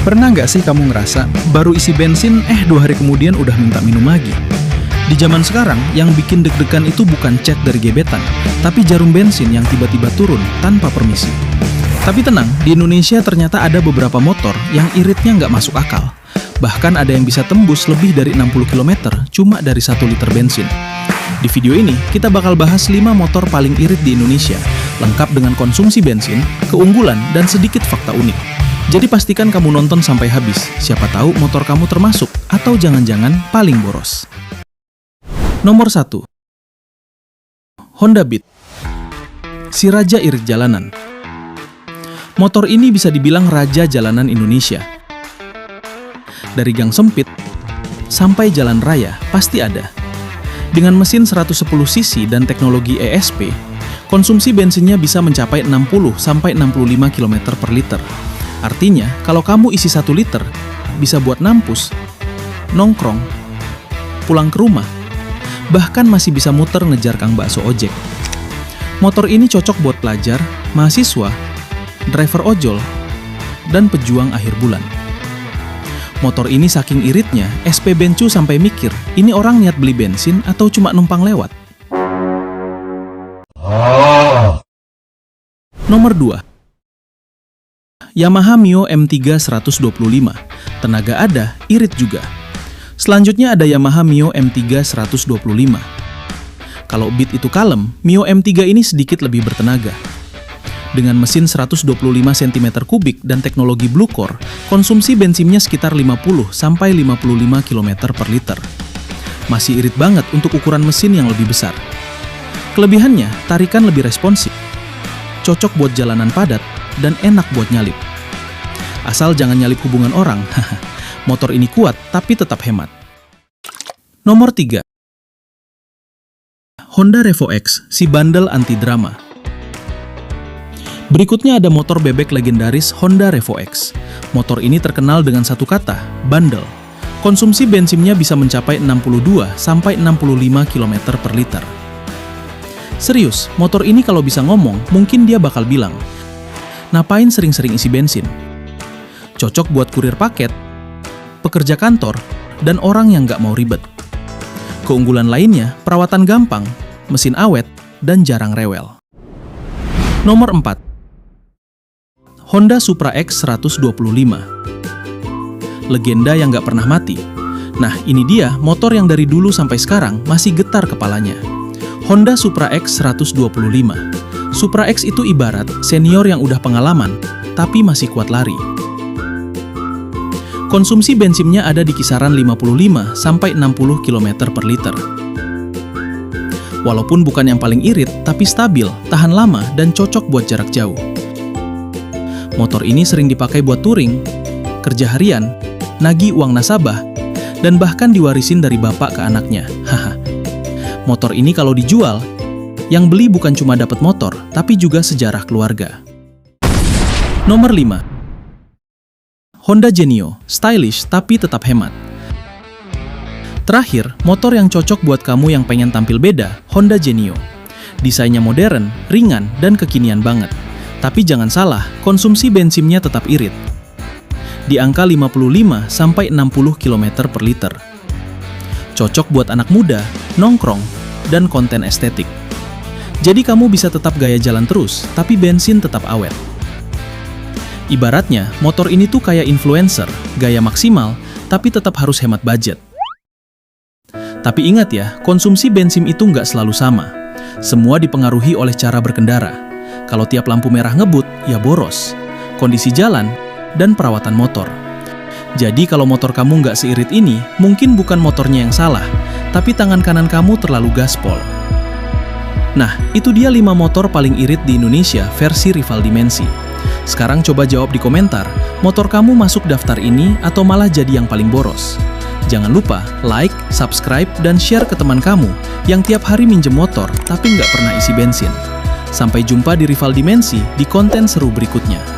Pernah nggak sih kamu ngerasa baru isi bensin, 2 hari kemudian udah minta minum lagi? Di zaman sekarang, yang bikin deg-degan itu bukan chat dari gebetan, tapi jarum bensin yang tiba-tiba turun tanpa permisi. Tapi tenang, di Indonesia ternyata ada beberapa motor yang iritnya nggak masuk akal. Bahkan ada yang bisa tembus lebih dari 60 km cuma dari 1 liter bensin. Di video ini, kita bakal bahas 5 motor paling irit di Indonesia, lengkap dengan konsumsi bensin, keunggulan, dan sedikit fakta unik. Jadi pastikan kamu nonton sampai habis, siapa tahu motor kamu termasuk, atau jangan-jangan paling boros. Nomor 1. Honda Beat, si raja irit jalanan. Motor ini bisa dibilang raja jalanan Indonesia. Dari gang sempit sampai jalan raya pasti ada. Dengan mesin 110 cc dan teknologi ESP, konsumsi bensinnya bisa mencapai 60-65 km per liter. Artinya, kalau kamu isi 1 liter, bisa buat nampus, nongkrong, pulang ke rumah, bahkan masih bisa muter ngejar kang bakso ojek. Motor ini cocok buat pelajar, mahasiswa, driver ojol, dan pejuang akhir bulan. Motor ini saking iritnya, SP Bencu sampai mikir, ini orang niat beli bensin atau cuma numpang lewat. Nomor 2. Yamaha Mio M3 125. Tenaga ada, irit juga. Selanjutnya ada Yamaha Mio M3 125. Kalau Beat itu kalem, Mio M3 ini sedikit lebih bertenaga. Dengan mesin 125 cm3 dan teknologi Blue Core, konsumsi bensinnya sekitar 50-55 km per liter. Masih irit banget untuk ukuran mesin yang lebih besar. Kelebihannya, tarikan lebih responsif, cocok buat jalanan padat, dan enak buat nyalip. Asal jangan nyalip hubungan orang, motor ini kuat tapi tetap hemat. Nomor 3. Honda Revo X, si bandel anti drama. Berikutnya ada motor bebek legendaris Honda Revo X. Motor ini terkenal dengan satu kata, bandel. Konsumsi bensinnya bisa mencapai 62-65 km per liter. Serius, motor ini kalau bisa ngomong, mungkin dia bakal bilang, ngapain sering-sering isi bensin? Cocok buat kurir paket, pekerja kantor, dan orang yang nggak mau ribet. Keunggulan lainnya, perawatan gampang, mesin awet, dan jarang rewel. Nomor 4. Honda Supra X 125. Legenda yang nggak pernah mati. Nah, ini dia motor yang dari dulu sampai sekarang masih getar kepalanya. Honda Supra X 125. Supra X itu ibarat senior yang udah pengalaman, tapi masih kuat lari. Konsumsi bensinnya ada di kisaran 55-60 km per liter. Walaupun bukan yang paling irit, tapi stabil, tahan lama, dan cocok buat jarak jauh. Motor ini sering dipakai buat touring, kerja harian, nagih uang nasabah, dan bahkan diwarisin dari bapak ke anaknya. Haha. Motor ini kalau dijual, yang beli bukan cuma dapat motor, tapi juga sejarah keluarga. Nomor 5. Honda Genio, stylish tapi tetap hemat. Terakhir, motor yang cocok buat kamu yang pengen tampil beda, Honda Genio. Desainnya modern, ringan, dan kekinian banget. Tapi jangan salah, konsumsi bensinnya tetap irit. Di angka 55-60 km per liter. Cocok buat anak muda, nongkrong, dan konten estetik. Jadi kamu bisa tetap gaya jalan terus, tapi bensin tetap awet. Ibaratnya, motor ini tuh kayak influencer, gaya maksimal, tapi tetap harus hemat budget. Tapi ingat ya, konsumsi bensin itu nggak selalu sama. Semua dipengaruhi oleh cara berkendara. Kalau tiap lampu merah ngebut, ya boros. Kondisi jalan, dan perawatan motor. Jadi kalau motor kamu nggak seirit ini, mungkin bukan motornya yang salah, tapi tangan kanan kamu terlalu gaspol. Nah, itu dia 5 motor paling irit di Indonesia versi Rival Dimensi. Sekarang coba jawab di komentar, motor kamu masuk daftar ini atau malah jadi yang paling boros? Jangan lupa like, subscribe, dan share ke teman kamu yang tiap hari minjem motor tapi nggak pernah isi bensin. Sampai jumpa di Rival Dimensi di konten seru berikutnya.